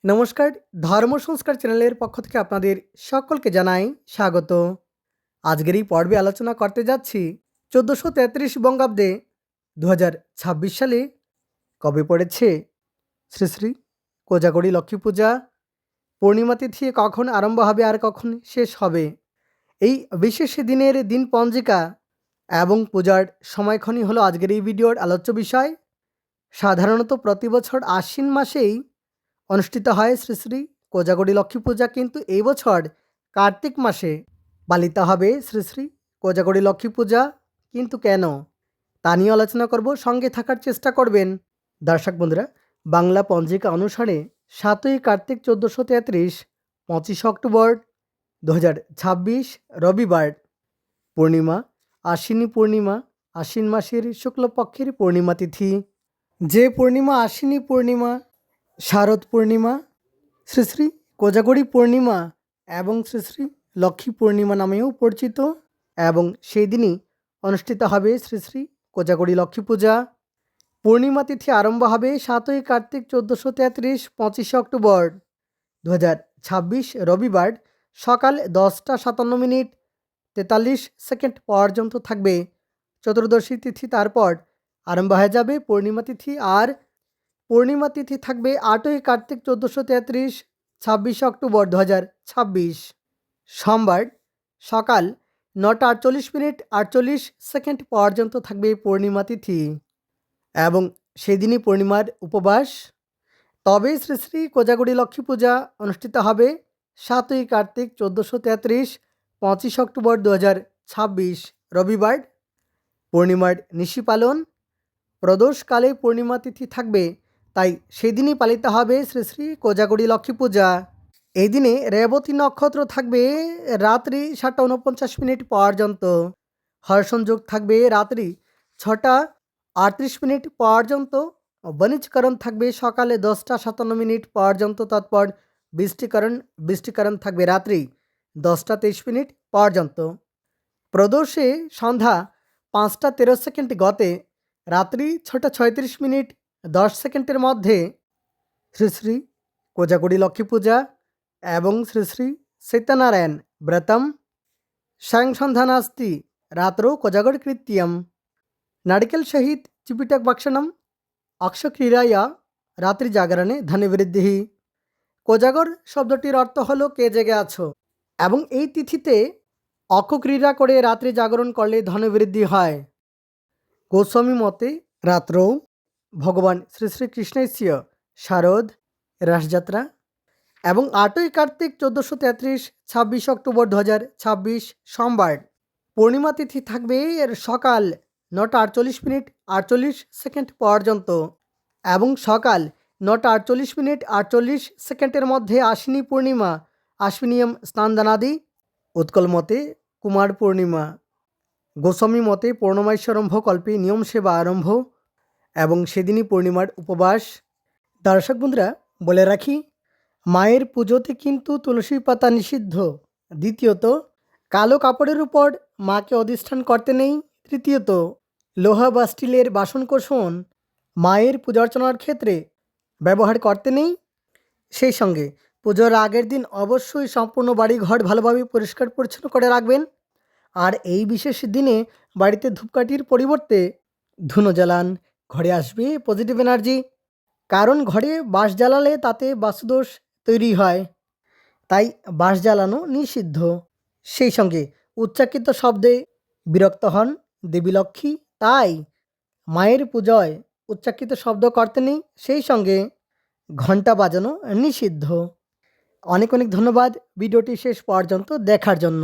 নমস্কার। ধর্ম সংস্কার চ্যানেলের পক্ষ থেকে আপনাদের সকলকে জানাই স্বাগত। আজকের এই পর্বে আলোচনা করতে যাচ্ছি 1433 বঙ্গাব্দে 2026 সালে কবে পড়েছে শ্রী শ্রী কোজাগরী লক্ষ্মী পূজা, পূর্ণিমা তিথি কখন আরম্ভ হবে আর কখন শেষ হবে, এই বিশেষ দিনের দিন পঞ্জিকা এবং পূজার সময়ক্ষণই হলো আজকের এই ভিডিওর আলোচ্য বিষয়। সাধারণত প্রতি বছর আশ্বিন মাসেই অনুষ্ঠিত হয় শ্রী শ্রী কোজাগরী লক্ষ্মী পূজা, কিন্তু এই বছর কার্তিক মাসে পালিত হবে শ্রী শ্রী কোজাগরী লক্ষ্মী পূজা। কিন্তু কেন, তা নিয়ে আলোচনা করব, সঙ্গে থাকার চেষ্টা করবেন। দর্শক বন্ধুরা, বাংলা পঞ্জিকা অনুসারে 7ই কার্তিক 1433, 25 অক্টোবর 2026 রবিবার, পূর্ণিমা, আশ্বিনী পূর্ণিমা, আশ্বিন মাসের শুক্লপক্ষের পূর্ণিমা তিথি। যে পূর্ণিমা আশ্বিনী পূর্ণিমা, শারদ পূর্ণিমা, শ্রী শ্রী কোজাগরী পূর্ণিমা এবং শ্রী শ্রী লক্ষ্মী পূর্ণিমা নামেও পরিচিত, এবং সেই দিনই অনুষ্ঠিত হবে শ্রী শ্রী কোজাগরী লক্ষ্মী পূজা। পূর্ণিমা তিথি আরম্ভ হবে 7ই কার্তিক 1433, 25 অক্টোবর 2026 রবিবার সকাল 10টা 57 মিনিট 43 সেকেন্ড পর্যন্ত থাকবে চতুর্দশী তিথি। তারপর আরম্ভ হয়ে যাবে পূর্ণিমা তিথি, আর পূর্ণিমা তিথি থাকবে 8ই কার্তিক 1433, 26 অক্টোবর 2026 সোমবার সকাল 9টা 48 মিনিট 48 সেকেন্ড পর্যন্ত থাকবে পূর্ণিমা তিথি, এবং সেদিনই পূর্ণিমার উপবাস। তবে শ্রী শ্রী কোজাগরী লক্ষ্মী পূজা অনুষ্ঠিত হবে 7ই কার্তিক 1433, 25 অক্টোবর 2026 রবিবার, পূর্ণিমার নিশি পালন। প্রদোষকালে পূর্ণিমা তিথি থাকবে, তাই সেদিনই পালিত হবে শ্রী শ্রী কোজাগরী লক্ষ্মী পূজা। এই দিনে রেবতী নক্ষত্র থাকবে রাত্রি 7টা 49 মিনিট পর্যন্ত, হর্ষণ যোগ থাকবে রাত্রি 6টা 38 মিনিট পর্যন্ত, বণিজকরণ থাকবে সকালে 10টা 57 মিনিট পর্যন্ত, তৎপর বৃষ্টিকরণ থাকবে রাত্রি 10টা 23 মিনিট পর্যন্ত। প্রদোষে সন্ধ্যা 5টা 13 সেকেন্ড গতে রাত্রি 6টা 36 মিনিট 10 সেকেন্ডের মধ্যে শ্রী শ্রী কোজাগরী লক্ষ্মী পূজা এবং শ্রী শ্রী সত্যনারায়ণ ব্রতম। সায়ং সন্ধ্যা নাস্তি রাত্রৌ কোজাগর কৃত্যম। নারিকেল সহিত চিপিটক ভক্ষণম অক্ষক্রিয়ায়া রাত্রি জাগরণে ধনবৃদ্ধি। কোজাগর শব্দটির অর্থ হলো কে জেগে আছো, এবং এই তিথিতে অক্ষক্রিয়া করে রাত্রি জাগরণ করলে ধনবৃদ্ধি হয়। গোস্বামী মতে রাত্রৌ ভগবান শ্রী শ্রীকৃষ্ণস্য শারদ রাসযাত্রা। এবং 8ই কার্তিক 1433, 26 অক্টোবর 2026 সোমবার পূর্ণিমা তিথি থাকবে সকাল 9টা 48 মিনিট 48 সেকেন্ড পর্যন্ত, এবং সকাল 9টা 48 মিনিট 48 সেকেন্ডের মধ্যে আশ্বিনী পূর্ণিমা, আশ্বিনীয়ম স্নানদানাদি। উৎকল মতে কুমার পূর্ণিমা। গোস্বামী মতে পূর্ণমাস্যারম্ভ কল্পে নিয়ম সেবা আরম্ভ, এবং সেদিনই পূর্ণিমার উপবাস। দর্শক বন্ধুরা, বলে রাখি, মায়ের পুজোতে কিন্তু তুলসী পাতা নিষিদ্ধ। দ্বিতীয়ত, কালো কাপড়ের উপর মাকে অধিষ্ঠান করতে নেই। তৃতীয়ত, লোহা বা স্টিলের বাসনকোসন মায়ের পূজার্চনার ক্ষেত্রে ব্যবহার করতে নেই। সেই সঙ্গে পুজোর আগের দিন অবশ্যই সম্পূর্ণ বাড়িঘর ভালোভাবে পরিষ্কার পরিচ্ছন্ন করে রাখবেন। আর এই বিশেষ দিনে বাড়িতে ধূপকাঠির পরিবর্তে ধুনো জ্বালান, ঘরে আসবে পজিটিভ এনার্জি। কারণ ঘরে বাঁশ জ্বালালে তাতে বাস্তুদোষ তৈরি হয়, তাই বাঁশ জ্বালানো নিষিদ্ধ। সেই সঙ্গে উচ্চাকিত শব্দে বিরক্ত হন দেবী লক্ষ্মী, তাই মায়ের পূজায় উচ্চাকিত শব্দ করতে নেই। সেই সঙ্গে ঘণ্টা বাজানো নিষিদ্ধ। অনেক অনেক ধন্যবাদ ভিডিওটি শেষ পর্যন্ত দেখার জন্য।